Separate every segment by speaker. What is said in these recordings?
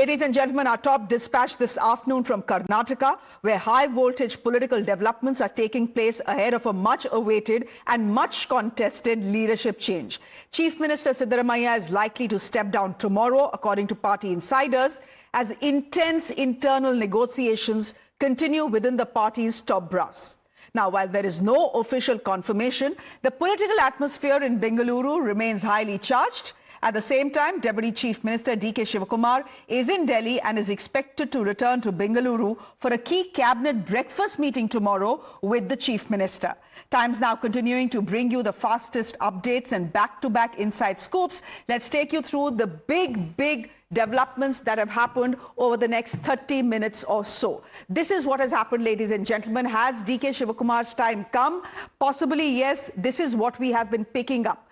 Speaker 1: Ladies and gentlemen, our top dispatch this afternoon from Karnataka, where high-voltage political developments are taking place ahead of a much-awaited and much-contested leadership change. Chief Minister Siddaramaiah is likely to step down tomorrow, according to party insiders, as intense internal negotiations continue within the party's top brass. Now, while there is no official confirmation, the political atmosphere in Bengaluru remains highly charged. At the same time, Deputy Chief Minister D.K. Shivakumar is in Delhi and is expected to return to Bengaluru for a key cabinet breakfast meeting tomorrow with the Chief Minister. Times now continuing to bring you the fastest updates and back-to-back inside scoops. Let's take you through the big developments that have happened over the next 30 minutes or so. This is what has happened, ladies and gentlemen. Has D.K. Shivakumar's time come? Possibly, yes. This is what we have been picking up.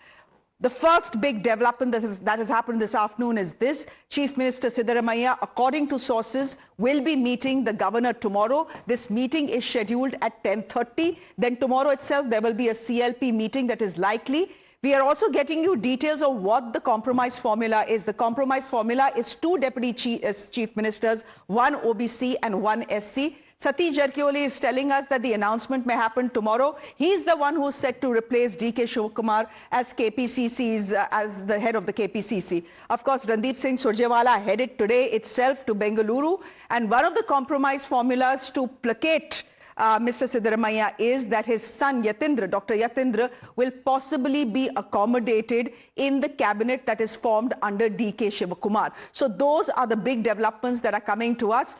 Speaker 1: The first big development that has happened this afternoon is this. Chief Minister Siddaramaiah, according to sources, will be meeting the governor tomorrow. This meeting is scheduled at 10:30. Then tomorrow itself, there will be a CLP meeting that is likely. We are also getting you details of what the compromise formula is. The compromise formula is two deputy chief ministers, one OBC and one SC. Satish Jarkioli is telling us that the announcement may happen tomorrow. He's the one who's set to replace D.K. Shivakumar as as the head of the KPCC. Of course, Randeep Singh Surjewala headed today itself to Bengaluru. And one of the compromise formulas to placate Mr. Siddaramaiah is that his son Yatindra, Dr. Yatindra, will possibly be accommodated in the cabinet that is formed under D.K. Shivakumar. So those are the big developments that are coming to us.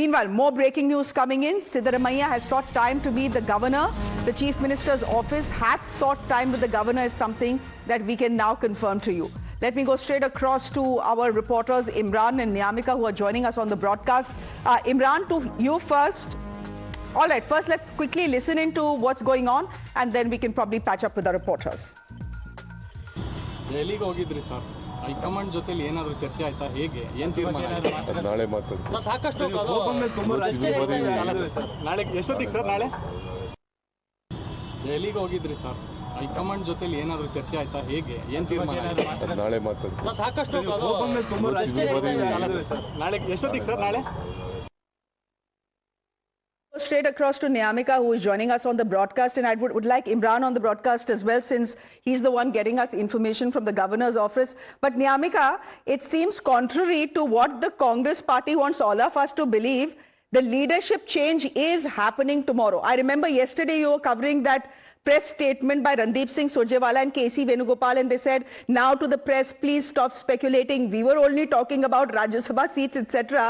Speaker 1: Meanwhile, more breaking news coming in. Siddaramaiah has sought time to meet the governor. The Chief Minister's office has sought time with the governor is something that we can now confirm to you. Let me go straight across to our reporters Imran and Niamika, who are joining us on the broadcast. Imran, to you first. All right, first let's quickly listen into what's going on and then we can probably patch up with the reporters.
Speaker 2: Delhiಗೆ ಹೋಗಿದ್ರಿ sir high command ಜೊತೆಲಿ ಏನಾದರೂ ಚರ್ಚೆ ಆಯ್ತಾ ಹೇಗೆ ಏನು ತೀರ್ಮಾನ
Speaker 3: ನಾಳೆ ಮಾತಾಡ್ತೀವಿ
Speaker 2: ಸಾಕಷ್ಟು ನಾಳೆ ಎಷ್ಟೊತ್ತಿಗೆ ಸರ್ ನಾಳೆ ದೆಹಲಿಗೆ ಹೋಗಿದ್ರಿ ಸರ್ ಹೈಕಮಾಂಡ್ ಜೊತೆಲಿ ಏನಾದರೂ ಚರ್ಚೆ ಆಯ್ತಾ ಹೇಗೆ ಏನು ತೀರ್ಮಾನ
Speaker 3: ನಾಳೆ ಮಾತಾಡ್ತೀವಿ
Speaker 2: ಸಾಕಷ್ಟು ನಾಳೆ ಎಷ್ಟೊತ್ತಿಗೆ ಸರ್ ನಾಳೆ
Speaker 1: Straight across to Niamika, who is joining us on the broadcast, and I would like Imran on the broadcast as well, since he's the one getting us information from the governor's office. But Niamika, it seems contrary to what the Congress party wants all of us to believe. The leadership change is happening tomorrow. I remember yesterday you were covering that press statement by Randeep Singh Surjewala and KC Venugopal, and they said, now to the press, please stop speculating. We were only talking about Rajya Sabha seats, etc.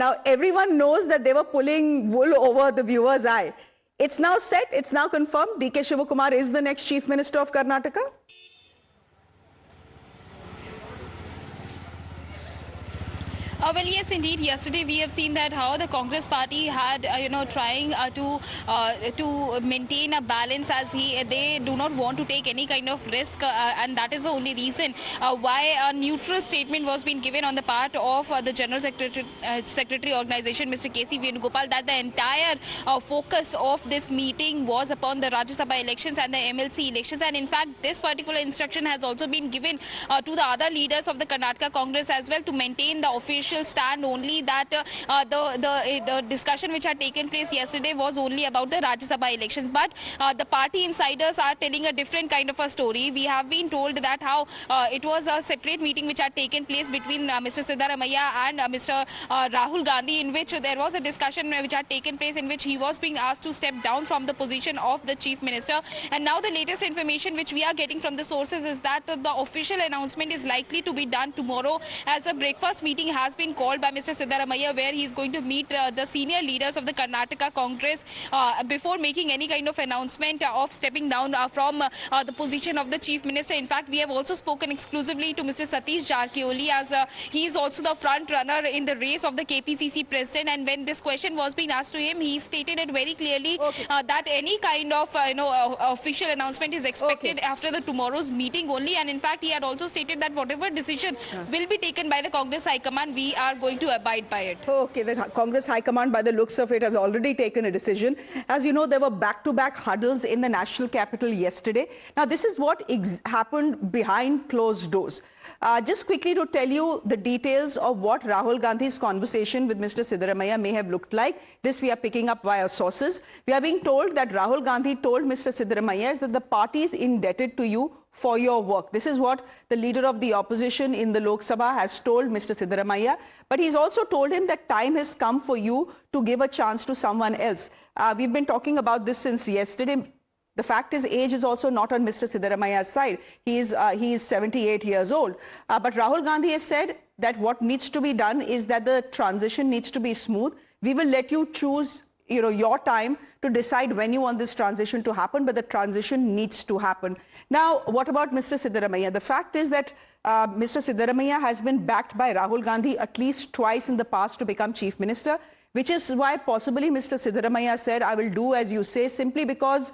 Speaker 1: Now, everyone knows that they were pulling wool over the viewer's eye. It's now set, it's now confirmed. D.K. Shivakumar is the next Chief Minister of Karnataka.
Speaker 4: Well, yes, indeed. Yesterday we have seen that how the Congress party had, trying to maintain a balance as they do not want to take any kind of risk, and that is the only reason why a neutral statement was being given on the part of the General Secretary Organization, Mr. KC Venugopal, that the entire focus of this meeting was upon the Rajya Sabha elections and the MLC elections, and in fact this particular instruction has also been given to the other leaders of the Karnataka Congress as well, to maintain the official stand only, that the discussion which had taken place yesterday was only about the Rajya Sabha elections. But the party insiders are telling a different kind of a story. We have been told that how it was a separate meeting which had taken place between Mr. Siddaramaiah and Mr. Rahul Gandhi, in which there was a discussion which had taken place in which he was being asked to step down from the position of the Chief Minister. And now the latest information which we are getting from the sources is that the official announcement is likely to be done tomorrow, as a breakfast meeting has been called by Mr. Siddaramaiah, where he is going to meet the senior leaders of the Karnataka Congress before making any kind of announcement of stepping down from the position of the Chief Minister. In fact, we have also spoken exclusively to Mr. Satish Jarkioli, as he is also the front runner in the race of the KPCC president. And when this question was being asked to him, he stated it very clearly that any kind of official announcement is expected after the tomorrow's meeting only. And in fact, he had also stated that whatever decision will be taken by the Congress High Command, we are going to abide by it.
Speaker 1: Okay, the Congress High Command, by the looks of it, has already taken a decision. As you know, there were back-to-back huddles in the national capital yesterday. Now, this is what happened behind closed doors. Just quickly to tell you the details of what Rahul Gandhi's conversation with Mr. Siddaramaiah may have looked like. This we are picking up via sources. We are being told that Rahul Gandhi told Mr. Siddaramaiah that the party is indebted to you for your work. This is what the leader of the opposition in the Lok Sabha has told Mr. Siddaramaiah. But he's also told him that time has come for you to give a chance to someone else. We've been talking about this since yesterday. The fact is, age is also not on Mr. Siddaramaiah's side. He is 78 years old. But Rahul Gandhi has said that what needs to be done is that the transition needs to be smooth. We will let you choose your time to decide when you want this transition to happen, but the transition needs to happen. Now, what about Mr. Siddaramaiah? The fact is that Mr. Siddaramaiah has been backed by Rahul Gandhi at least twice in the past to become Chief Minister, which is why possibly Mr. Siddaramaiah said, I will do as you say, simply because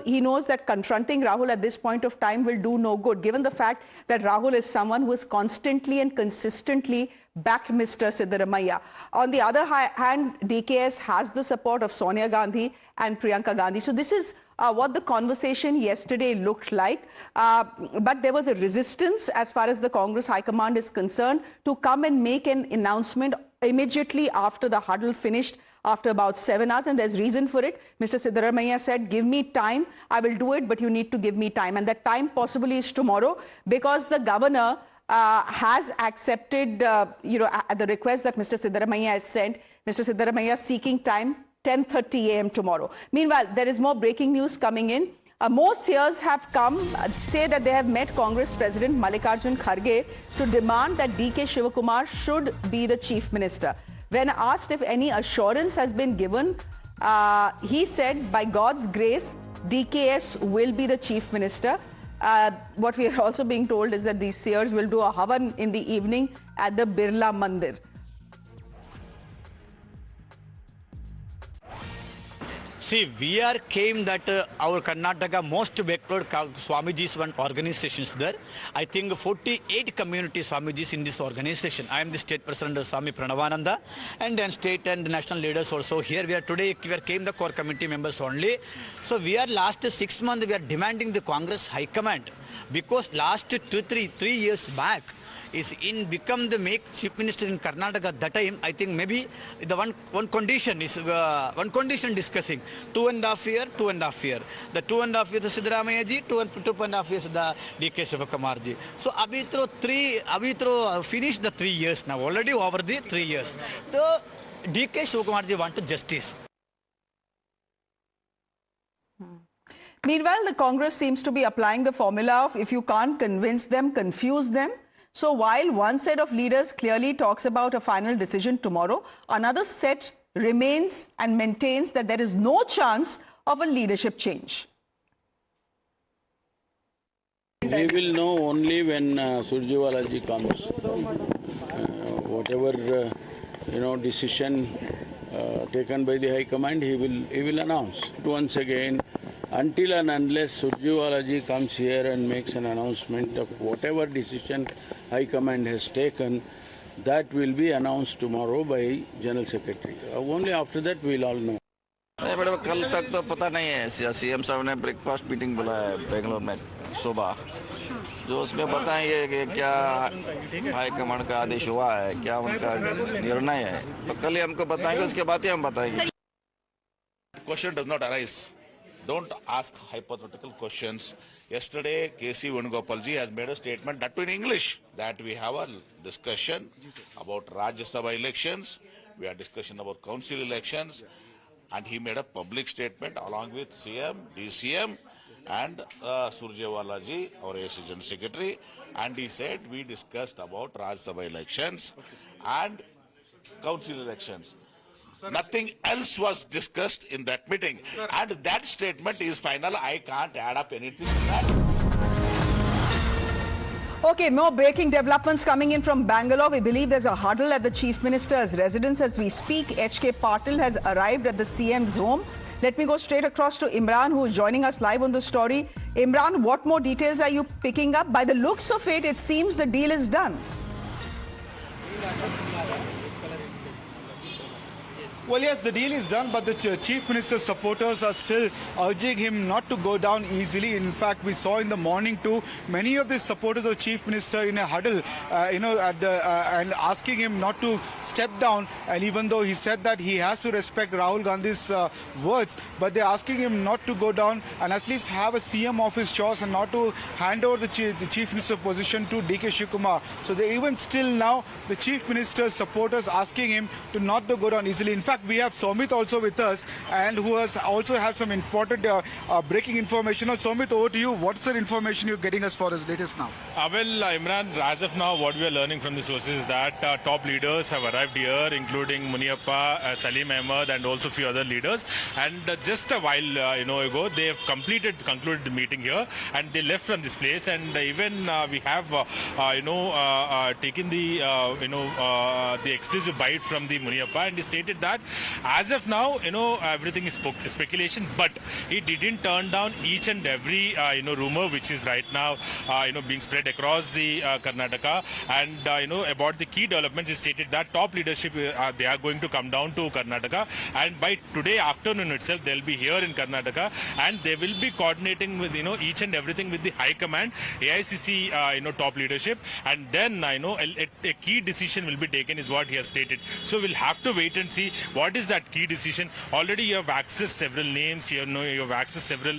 Speaker 1: he knows that confronting Rahul at this point of time will do no good, given the fact that Rahul is someone who has constantly and consistently backed Mr. Siddaramaiah. On the other hand, DKS has the support of Sonia Gandhi and Priyanka Gandhi. So this is what the conversation yesterday looked like. But there was a resistance as far as the Congress High Command is concerned to come and make an announcement immediately after the huddle finished, after about 7 hours, and there's reason for it. Mr. Siddaramaiah said, give me time, I will do it, but you need to give me time. And that time possibly is tomorrow, because the governor has accepted, the request that Mr. Siddaramaiah has sent. Mr. Siddaramaiah seeking time, 10:30 a.m. tomorrow. Meanwhile, there is more breaking news coming in. More seers have come, say that they have met Congress President Mallikarjun Kharge to demand that D.K. Shivakumar should be the Chief Minister. When asked if any assurance has been given, he said, by God's grace, DKS will be the Chief Minister. What we are also being told is that these seers will do a havan in the evening at the Birla Mandir.
Speaker 3: See, we came that our Karnataka most backward Swamiji's one organizations there. I think 48 community Swamijis in this organization. I am the state president of Swami Pranavananda, and then state and national leaders also here. We came the core committee members only. So we are last 6 months we are demanding the Congress High Command, because last 3 years back is become the Chief Minister in Karnataka. That time, I think maybe the one condition is one condition discussing 2.5 years. The 2.5 years Siddaramaiah ji, 2.5 years the D.K. Shivakumar ji. So abhi finished the 3 years now. Already over the 3 years. The D.K. Shivakumar ji want justice.
Speaker 1: Meanwhile, the Congress seems to be applying the formula of if you can't convince them, confuse them. So while one set of leaders clearly talks about a final decision tomorrow, another set remains and maintains that there is no chance of a leadership change.
Speaker 5: We will know only when Surjewala ji comes. Whatever decision taken by the High Command, he will announce. Once again, until and unless Surjewala ji comes here and makes an announcement of whatever decision High Command has taken, that will be announced tomorrow by General Secretary. Only after that we will all know.
Speaker 6: नहीं madam, कल तक तो पता नहीं है. CM साहब ने breakfast meeting बुलाया है बेंगलुरु में सुबह, जो उसमें बताएंगे कि क्या हाई कमांड का आदेश हुआ है, क्या उनका निर्णय है, तो कल ही हमको बताएंगे, उसके बाद ही हम बताएंगे.
Speaker 7: Question does not arise. Don't ask hypothetical questions. Yesterday, K.C. Venugopalji has made a statement, that too in English, that we have a discussion about Rajya Sabha elections, we have discussion about council elections, and he made a public statement along with CM, DCM, and Surjewala ji, our Assistant Secretary, and he said we discussed about Rajya Sabha elections and council elections. Nothing else was discussed in that meeting, and that statement is final. I can't add up anything to that.
Speaker 1: Okay, more breaking developments coming in from Bangalore. We believe there's a huddle at the Chief Minister's residence as we speak. H.K. Patil has arrived at the CM's home. Let me go straight across to Imran, who is joining us live on the story. Imran, what more details are you picking up? By the looks of it, it seems the deal is done.
Speaker 8: Well, yes, the deal is done, but the Chief Minister's supporters are still urging him not to go down easily. In fact, we saw in the morning too, many of the supporters of Chief Minister in a huddle, and asking him not to step down. And even though he said that he has to respect Rahul Gandhi's words, but they're asking him not to go down and at least have a CM of his choice and not to hand over the Chief Minister position to DK Shivakumar. So they even still now, the Chief Minister's supporters asking him to not to go down easily. In fact, we have Somit also with us, and who has also have some important breaking information. Now, Somit, over to you. What's the information you're getting as far as latest now?
Speaker 9: Imran, as of now, what we are learning from the sources is that top leaders have arrived here, including Muniappa, Salim Ahmed, and also a few other leaders. And just a while ago, they have concluded the meeting here, and they left from this place. And even we have taken the exclusive bite from the Muniappa, and he stated that as of now, everything is speculation, but he didn't turn down each and every rumor which is right now being spread across the Karnataka. And about the key developments, he stated that top leadership they are going to come down to Karnataka, and by today afternoon itself they'll be here in Karnataka, and they will be coordinating with each and everything with the High Command, AICC top leadership, and then a key decision will be taken, is what he has stated. So we'll have to wait and see what is that key decision. Already you have accessed several names, you have accessed several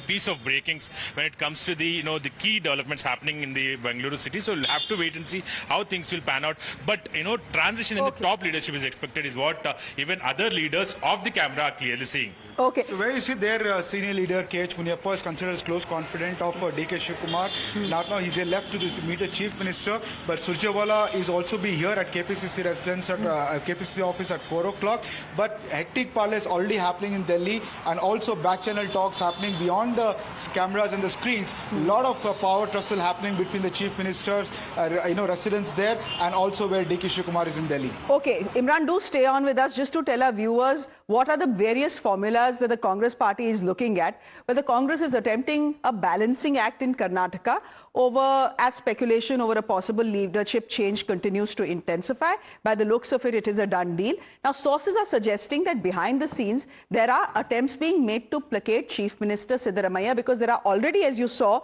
Speaker 9: piece of breakings when it comes to the the key developments happening in the Bengaluru city. So we'll have to wait and see how things will pan out. But transition in the top leadership is expected, is what even other leaders of the camera are clearly seeing.
Speaker 1: Okay.
Speaker 8: So where you see their senior leader KH Muniappa is considered as close confidant of DK Shivakumar. Now they left to meet the Chief Minister, but Surjewala is also be here at KPCC residence at KPCC office at 4 o'clock. But hectic parley is already happening in Delhi, and also back channel talks happening beyond the cameras and the screens. A lot of power tussle happening between the Chief Minister's residence there, and also where DK Shivakumar is in Delhi.
Speaker 1: Okay, Imran, do stay on with us just to tell our viewers what are the various formulas that the Congress party is looking at, where the Congress is attempting a balancing act in Karnataka as speculation over a possible leadership change continues to intensify. By the looks of it, it is a done deal. Now, sources are suggesting that behind the scenes, there are attempts being made to placate Chief Minister Siddaramaiah, because there are already, as you saw,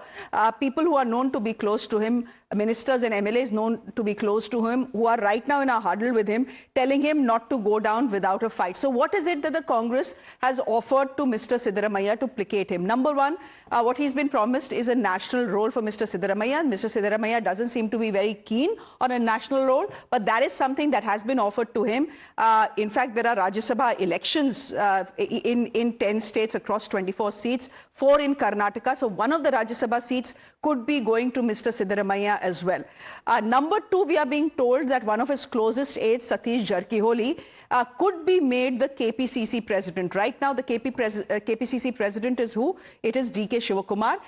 Speaker 1: people who are known to be close to him, ministers and MLAs known to be close to him, who are right now in a huddle with him, telling him not to go down without a fight. So what is it that the Congress has offered to Mr. Siddaramaiah to placate him? Number one, what he's been promised is a national role for Mr. Siddaramaiah. Mr. Siddaramaiah doesn't seem to be very keen on a national role, but that is something that has been offered to him. In fact, there are Rajya Sabha elections in 10 states across 24 seats, 4 in Karnataka. So one of the Rajya Sabha seats could be going to Mr. Siddaramaiah as well. Number two, we are being told that one of his closest aides, Satish Jarkiholi, could be made the KPCC president. Right now, the KPCC president is who? It is DK Shivakumar.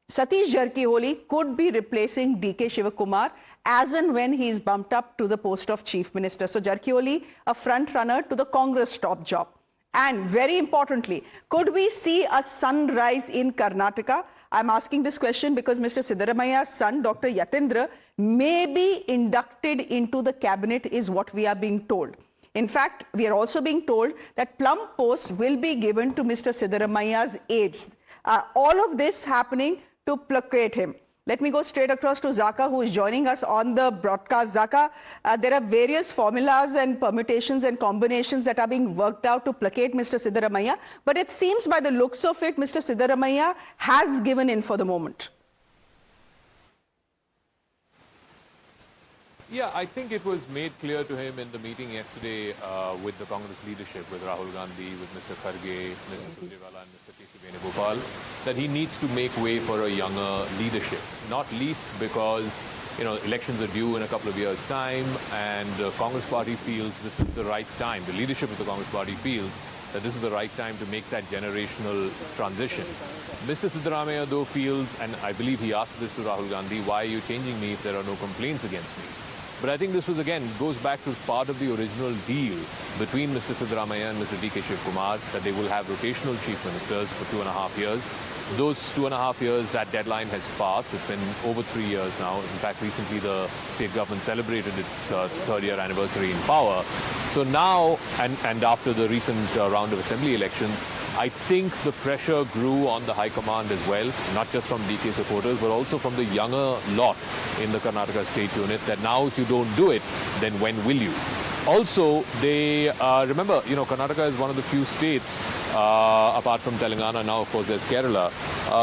Speaker 1: Satish Jarkiholi could be replacing DK Shivakumar as and when he is bumped up to the post of Chief Minister. So Jarkiholi, a front runner to the Congress top job. And very importantly, could we see a sunrise in Karnataka? I'm asking this question because Mr. Siddaramaiah's son, Dr. Yatindra, may be inducted into the cabinet, is what we are being told. In fact, we are also being told that plum posts will be given to Mr. Siddaramaiah's aides. All of this happening to placate him. Let me go straight across to Zaka, who is joining us on the broadcast. Zaka, there are various formulas and permutations and combinations that are being worked out to placate Mr. Siddaramaiah. But it seems by the looks of it, Mr. Siddaramaiah has given in for the moment.
Speaker 10: Yeah, I think it was made clear to him in the meeting yesterday with the Congress leadership, with Rahul Gandhi, with Mr. Kharge, Mr. Surjewala and Mr. K.C. Venugopal, that he needs to make way for a younger leadership, not least because elections are due in a couple of years' time, and the Congress party feels this is the right time. The leadership of the Congress party feels that this is the right time to make that generational transition. Mr. Siddaramaiah, though, feels, and I believe he asked this to Rahul Gandhi, why are you changing me if there are no complaints against me? But I think this was, again, goes back to part of the original deal between Mr. Siddaramaiah and Mr. DK Shivakumar, that they will have rotational chief ministers for 2.5 years. those 2.5 years, that deadline has passed. It's been over 3 years now. In fact, recently the state government celebrated its third year anniversary in power. So now, and after the recent round of assembly elections, I think the pressure grew on the High Command as well, not just from DK supporters, but also from the younger lot in the Karnataka state unit, that now if you don't do it, then when will you? Also, they remember, Karnataka is one of the few states, apart from Telangana, now of course there's Kerala.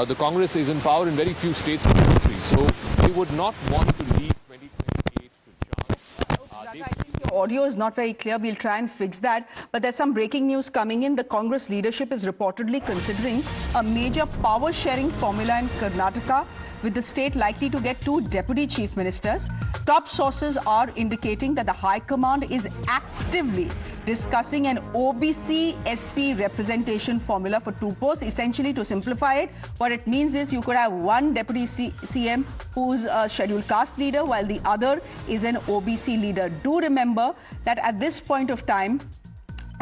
Speaker 10: The Congress is in power in very few states in the country, so they would not want to leave 2028 to chance.
Speaker 1: I think your audio is not very clear. We'll try and fix that. But there's some breaking news coming in. The Congress leadership is reportedly considering a major power sharing formula in Karnataka, with the state likely to get 2 deputy chief ministers. Top sources are indicating that the High Command is actively discussing an OBC-SC representation formula for 2 posts. Essentially, to simplify it, what it means is you could have one deputy CM who's a scheduled caste leader, while the other is an OBC leader. Do remember that at this point of time,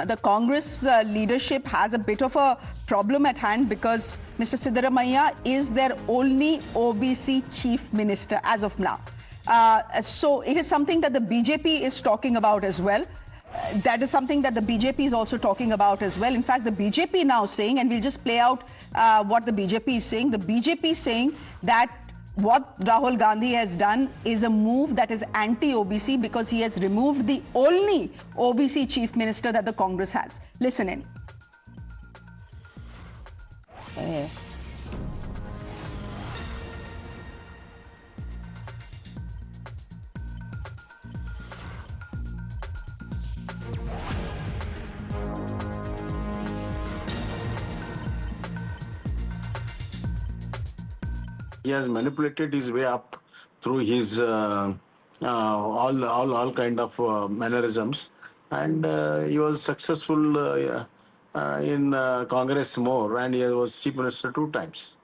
Speaker 1: the Congress leadership has a bit of a problem at hand, because Mr. Siddaramaiah is their only OBC chief minister as of now. So it is something that the BJP is talking about as well. That is something that the BJP is also talking about as well. In fact, the BJP now saying, and we'll just play out what the BJP is saying. The BJP is saying that what Rahul Gandhi has done is a move that is anti-OBC, because he has removed the only OBC chief minister that the Congress has. Listen in.
Speaker 11: He has manipulated his way up through his all kind of mannerisms, and he was successful in Congress more, and he was chief minister 2 times.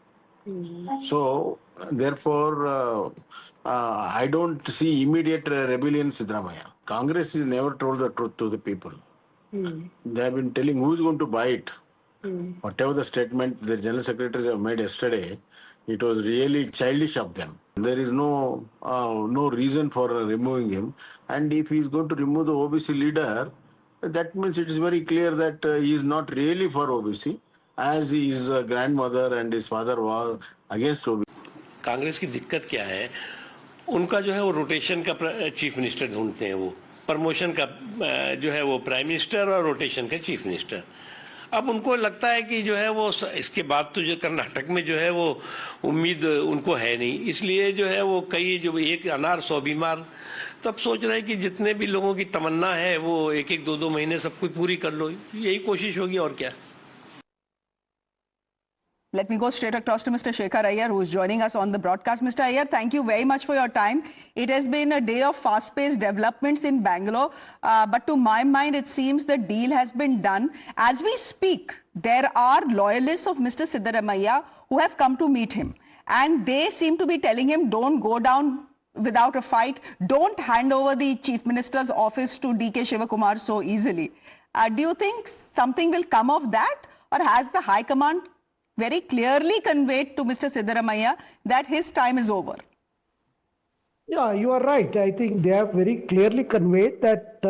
Speaker 11: So therefore, I don't see immediate rebellion Siddaramaiah. Congress has never told the truth to the people. They have been telling who is going to buy it. Whatever the statement the general secretaries have made yesterday, it was really childish of them. There is no reason for removing him. And if he is going to remove the OBC leader, that means it is very clear that he is not really for OBC, as his grandmother and his father was against OBC.
Speaker 12: Congress की दिक्कत क्या है? उनका जो है वो rotation का chief minister ढूंढते हैं, वो प्रमोशन का जो है वो प्राइम मिनिस्टर और रोटेशन का चीफ मिनिस्टर. अब उनको लगता है कि जो है वो इसके बाद तो जो कर्नाटक में जो है वो उम्मीद उनको है नहीं, इसलिए जो है वो कई जो एक अनार 100 बीमार, तब सोच रहे हैं कि जितने भी लोगों की तमन्ना है वो 1-1, 2-2 महीने सब कुछ पूरी कर लो, यही कोशिश होगी और क्या.
Speaker 1: Let me go straight across to Mr. Shekhar Iyer, who is joining us on the broadcast. Mr. Iyer, thank you very much for your time. It has been a day of fast-paced developments in Bangalore, but to my mind, it seems the deal has been done. As we speak, there are loyalists of Mr. Siddaramaiah who have come to meet him, and they seem to be telling him, don't go down without a fight, don't hand over the Chief Minister's office to DK Shivakumar so easily. Do you think something will come of that, or has the High Command very clearly conveyed to Mr. Siddaramaiah that his time is over?
Speaker 13: Yeah, you are right. I think they have very clearly conveyed that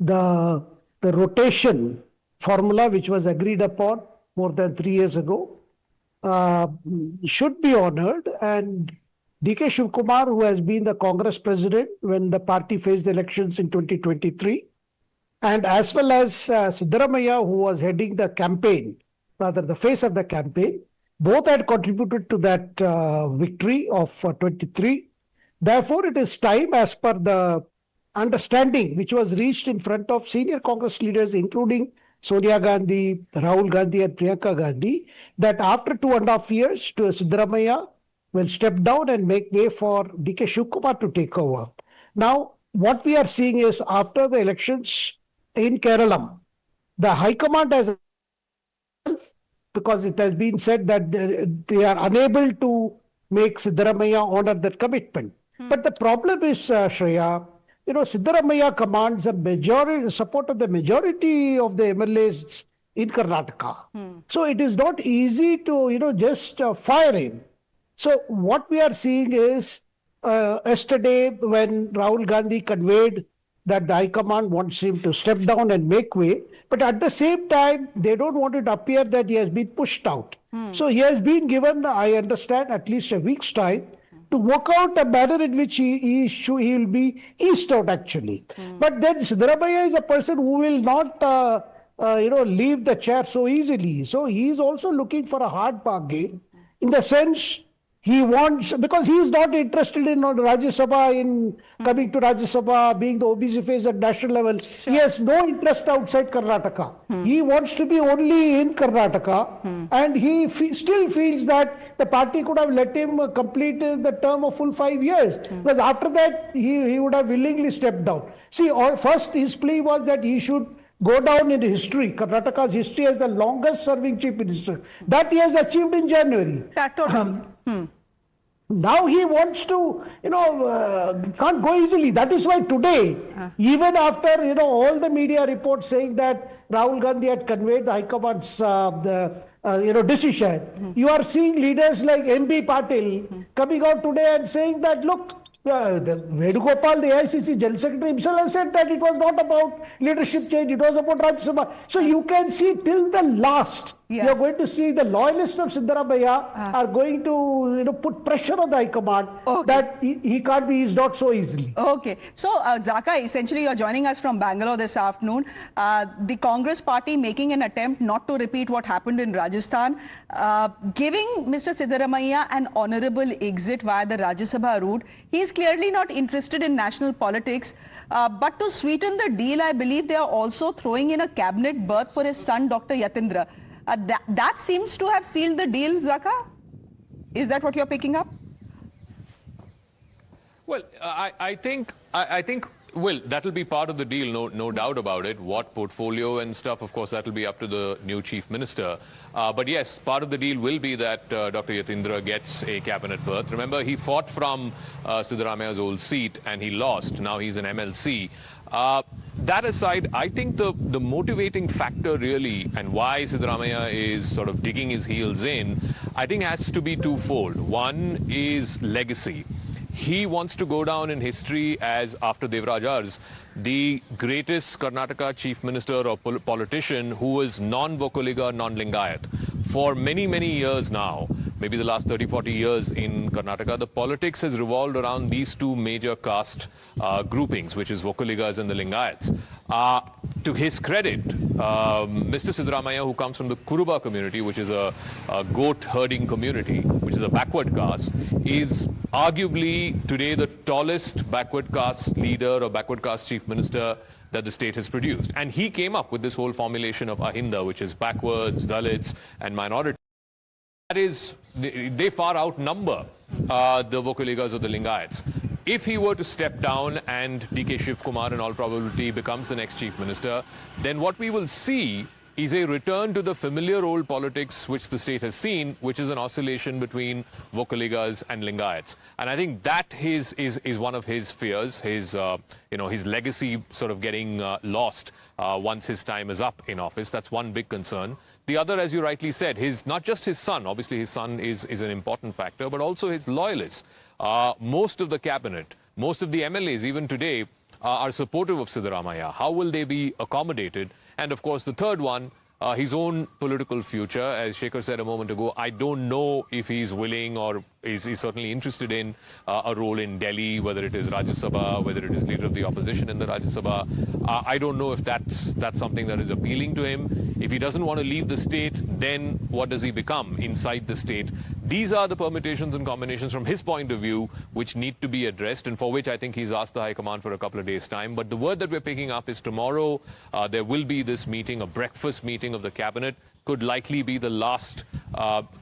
Speaker 13: the rotation formula, which was agreed upon more than 3 years ago, should be honored. And DK Shivakumar, who has been the Congress president when the party faced elections in 2023, and as well as Siddaramaiah, who was heading the campaign, rather the face of the campaign, both had contributed to that victory of 23. Therefore, it is time, as per the understanding which was reached in front of senior Congress leaders, including Sonia Gandhi, Rahul Gandhi and Priyanka Gandhi, that after 2.5 years, Siddaramaiah will step down and make way for DK Shivakumar to take over. Now, what we are seeing is, after the elections in Kerala, the High Command has, because it has been said that they are unable to make Siddaramaiah honor that commitment. But the problem is, Shreya, Siddaramaiah commands a majority, support of the majority of the MLAs in Karnataka. So it is not easy to, just fire him. So what we are seeing is, yesterday when Rahul Gandhi conveyed that the High Command wants him to step down and make way, but at the same time, they don't want it to appear that he has been pushed out. So he has been given, I understand, at least a week's time to work out a manner in which he will be eased out actually. But then Siddaramaiah is a person who will not leave the chair so easily. So he is also looking for a hard bargain in the sense he wants, because he is not interested in Rajya Sabha, in coming to Rajya Sabha, being the OBC face at national level. He has no interest outside Karnataka. He wants to be only in Karnataka, and he still feels that the party could have let him complete the term of full 5 years. Because after that, he would have willingly stepped down. See, first his plea was that he should go down in history, Karnataka's history, as the longest serving chief minister. That he has achieved in January. Now he wants to, can't go easily. That is why today, even after, all the media reports saying that Rahul Gandhi had conveyed the High Command's decision, you are seeing leaders like MB Patil coming out today and saying that, look, the Venugopal, the AICC General Secretary himself has said that it was not about leadership change, it was about Rajya Sabha. So you can see till the last, you are going to see the loyalists of Siddaramaiah are going to put pressure on the High Command that he can't be eased out so easily.
Speaker 1: Okay. So, Zaka, essentially you're joining us from Bangalore this afternoon. The Congress party making an attempt not to repeat what happened in Rajasthan, giving Mr. Siddaramaiah an honorable exit via the Rajya Sabha route. He is clearly not interested in national politics. But to sweeten the deal, I believe they are also throwing in a cabinet berth for his son, Dr. Yatindra. That seems to have sealed the deal, Zaka? Is that what you're picking up?
Speaker 10: Well, I think, well, that will be part of the deal, no doubt about it. What portfolio and stuff, of course, that will be up to the new chief minister. But yes, part of the deal will be that Dr. Yatindra gets a cabinet berth. Remember, he fought from Siddaramaiah's old seat and he lost. Now he's an MLC. That aside, I think the motivating factor really, and why Siddaramaiah is sort of digging his heels in, I think has to be twofold. One is legacy. He wants to go down in history as, after Devraj Ars, the greatest Karnataka chief minister or politician who is non-Vokaliga, non-Lingayat. For many, many years now, maybe the last 30-40 years in Karnataka, the politics has revolved around these two major caste groupings, which is Vokaligas and the Lingayats. To his credit, Mr. Siddaramaiah, who comes from the Kuruba community, which is a goat herding community, which is a backward caste, is arguably today the tallest backward caste leader or backward caste chief minister that the state has produced. And he came up with this whole formulation of Ahinda, which is backwards, Dalits, and minorities. That is, they far outnumber the Vokaligas or the Lingayats. If he were to step down and DK Shivkumar in all probability becomes the next chief minister, then what we will see is a return to the familiar old politics which the state has seen, which is an oscillation between Vokaligas and Lingayats. And I think that is one of his fears, his legacy sort of getting lost once his time is up in office. That's one big concern. The other, as you rightly said, not just his son, obviously his son is an important factor, but also his loyalists. Most of the cabinet, most of the MLAs, even today, are supportive of Siddaramaiah. How will they be accommodated? And of course, the third one, his own political future. As Shekhar said a moment ago, I don't know if he's willing or is certainly interested in a role in Delhi, whether it is Rajya Sabha, whether it is leader of the opposition in the Rajya Sabha. I don't know if that's something that is appealing to him. If he doesn't want to leave the state, then what does he become inside the state? These are the permutations and combinations from his point of view which need to be addressed, and for which I think he's asked the High Command for a couple of days' time. But the word that we're picking up is tomorrow there will be this meeting, a breakfast meeting of the cabinet. Could likely be the last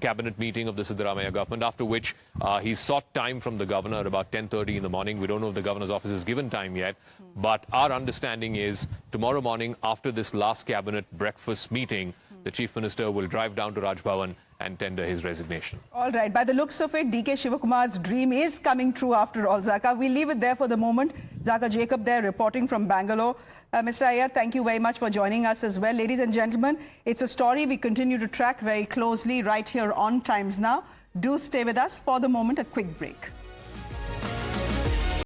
Speaker 10: cabinet meeting of the Siddaramaiah government, after which he sought time from the governor at about 10:30 in the morning. We don't know if the governor's office is given time yet, but our understanding is tomorrow morning, after this last cabinet breakfast meeting, the chief minister will drive down to Raj Bhavan and tender his resignation.
Speaker 1: All right. By the looks of it, DK Shivakumar's dream is coming true after all, Zaka. We'll leave it there for the moment. Zaka Jacob there reporting from Bangalore. Mr. Iyer, thank you very much for joining us as well. Ladies and gentlemen, it's a story we continue to track very closely right here on Times Now. Do stay with us. For the moment, a quick break.